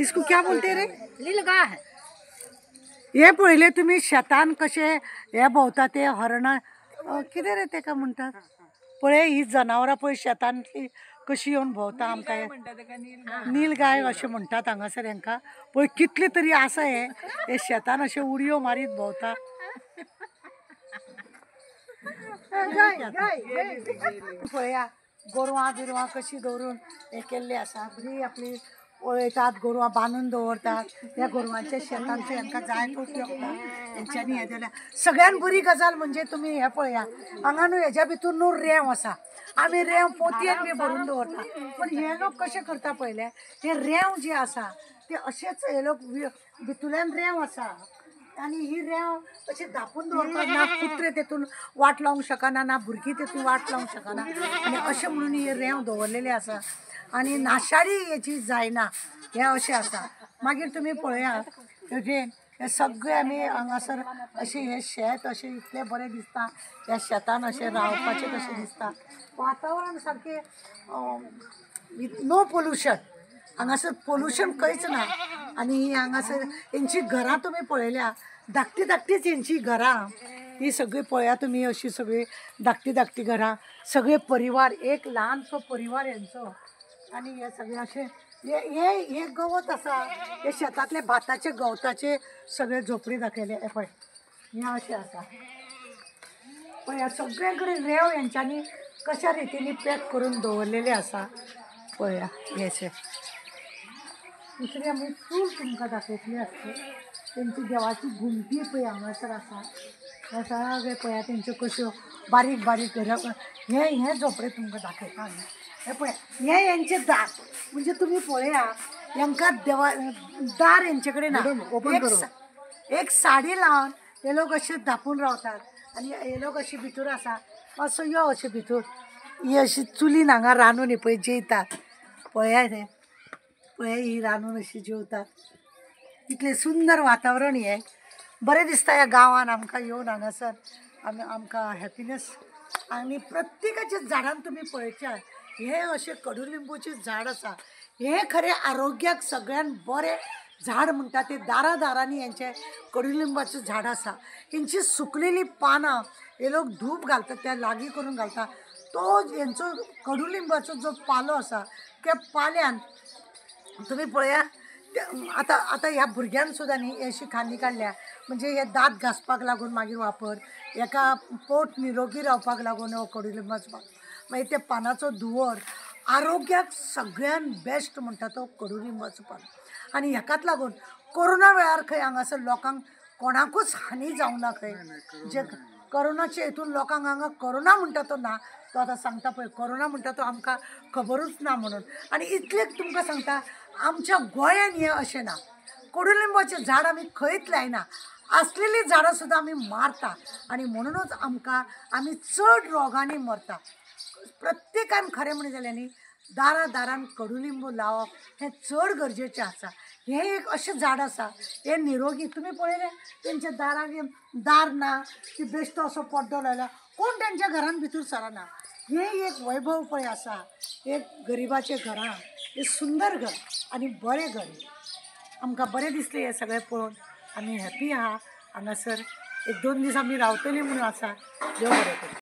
इसको क्या बोलते रे? नीलगाय है। हे पहिले तुम्ही शेतान कसे हे भोवता ते हरण कितें रे तेका म्हणटात पळय ही जनावरां पळय शेतांतली कशी येवन भोवता आमकां नीलगाय अशें म्हणटात हांगासर हेंकां पळय कितले तरी आसा हे शेतान अशे उडयो मारीत भोवता पळया गोरवां बिरवां कशी दवरून हे केल्ली आसा बरी आपली पळयतात गोरवां बांदून दवरतात ह्या गोरवांच्या शेतांचो हांकां जाय तो उपयोग हेंच्यांनी हें जाल्यार सगळ्यान बरी गजाल म्हणजे तुमी हें पळया हांगा न्हू हेज्या भितर न्हू रेंव आसा आमी रेंव पोतयेन बी भरून दवरता पण हे लोक कशें करता पळयले हे रेंव जे आसा ते अशेंच हे लोक भितुल्यान रेंव आसा आनी ही रेंव अशी धापून दवरतात ना कुत्रे तेतून वाट लावंक शकना ना भुरगीं तेतून वाट लावंक शकना आनी अशें म्हणून ही रेंव दवरलेली आसा आनी नाशाडी हेची जायना हें अशें आसा मागीर तुमी पळयात हे सगळे आमी हांगासर अशें हे शेत अशें इतलें बरें दिसता ह्या शेतान अशें रावपाचें कशें दिसता वातावरण सारकें नो पोल्युशन हांगासर पोल्युशन खंयच ना आनी ही हांगासर हेंची घरां तुमी पळयल्या धाकटी धाकटीच हेंची घरां ही सगळी पळया तुमी अशी सगळी धाकटी धाकटी घरां सगळे परिवार एक ल्हानसो परिवार हेंचो आनी हे सगळे अशें हे गवत आसा हे शेतांतले भाताचे गवताचे सगळे झोपडी दाखयले हे पळय हे अशें आसा पण ह्या सगळे कडेन रेंव हेंच्यांनी कशा रितीनी पॅक करून दवरलेले आसा पळया हेचे दुसरी आमी चूल तुमकां दाखयतली आसली तेंची देवाची घुमटी पळय हांगासर आसा हे सगळे पळया तेंच्यो कश्यो बारीक बारीक घरां हे झोपडे तुमकां दाखयता आमी हे पळय हे हेंचे दार म्हणजे तुमी पळया हेंकां देवा दार हेंचे कडेन ना एक साडी लावन हे लोक अशे धापून रावतात आनी हे लोक अशी भितर आसा असो यो अशे भितर ही अशी चुलीन हांगा रांदून ही पळय जेयतात पळया ते पळय ही रांदून अशी जेवतात इतलें सुंदर वातावरण हें बरें दिसता ह्या गांवांत आमकां येवन हांगासर आमकां हॅपिनेस आनी प्रत्येकाच्या झाडान तुमी पळयच्यात हे अशें कडुलिंबूचें झाड आसा हे खरें आरोग्याक सगळ्यान बरें झाड म्हणटा ते दारा दारांनी हेंचें कडुलिंबाचें झाड आसा हेंची सुकलेली पानां हे लोक धूप घालतात त्या लागीं करून घालता तो हेंचो कडुलिंबाचो जो पालो आसा त्या पाल्यान तुमी पळया आतां ह्या भुरग्यांक सुद्दां न्ही अशी खांदी काडल्या म्हणजे हे दांत घासपाक लागून मागीर वापर हेका पोट निरोगी रावपाक लागून हो कडुलिंबाचो मागीर ते पानाचो धुवर आरोग्याक सगळ्यान बेस्ट म्हणटा तो कडुलिंबाचो पालो आनी हेकाच लागून कोरोना वेळार खंय हांगासर लोकांक कोणाकूच हानी जावं ना खंय जे कोरोनाचे हितून लोकांक हांगा कोरोना म्हणटा तो ना तो आतां सांगता पळय कोरोना म्हणटा तो आमकां खबरूच ना म्हणून आनी इतलें तुमकां सांगता आमच्या गोंयान हें अशें ना कडुलिंबाचें झाड आमी खंयच लायना आसलेलीं झाडां सुद्दां आमी मारता आनी म्हणूनच आमी चड रोगांनी मरता प्रत्येकान खरें म्हणलें जाल्यार न्ही दारा दारान कडुलिंबू लावप हें चड गरजेचें आसा हें एक अशें झाड आसा हें निरोगी तुमी पळयलें तेंच्या दाराक दार ना की बेश्टो असो पड्डो लायला कोण तेंच्या घरान भितर सरना हें एक वैभव पळय आसा एक गरिबाचें घरां हें सुंदर घर आनी बरें घर आमकां बरें दिसलें हें सगळें पळोवन आमी हॅपी आहा हांगासर एक 2 दीस आमी रावतलीं म्हणून आसा देव बरें करूं